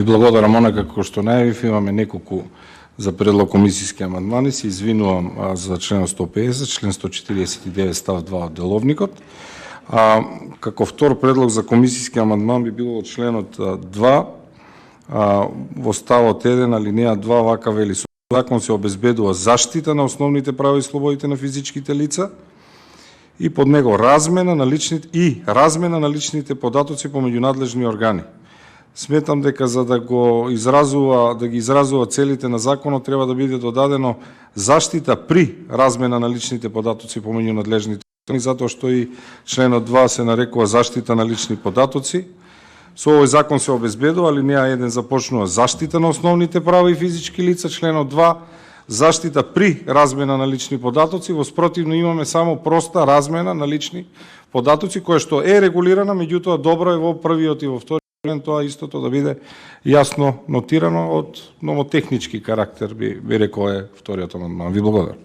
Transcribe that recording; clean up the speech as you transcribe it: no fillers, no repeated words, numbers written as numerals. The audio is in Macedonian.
Благодарам, онака како што најавив, имаме неколку за предлог комисиски амандмани. Се извинувам за член 150, член 149 став 2 од деловникот. Како втор предлог за комисиски амандман би било членот 2 во ставот 1 алинеја 2 вака вели: со закон се обезбедува заштита на основните права и слободите на физичките лица и под него размена на личните податоци помеѓу надлежни органи. Сметам дека за да ги изразува целите на законот треба да биде додадено заштита при размена на личните податоци помеѓу надлежните органи, затоа што и членот 2 се нарекува заштита на лични податоци. Со овој закон се обезбедува, алинеја 1 започнува заштита на основните права и физички лица, членот 2 заштита при размена на лични податоци, во спротивно имаме само проста размена на лични податоци, која што е регулирана, меѓутоа добро е во првиот и во вториот член тоа истото да биде јасно нотирано од новотехнички карактер, би рекол е вториот амандман. Ви благодарам.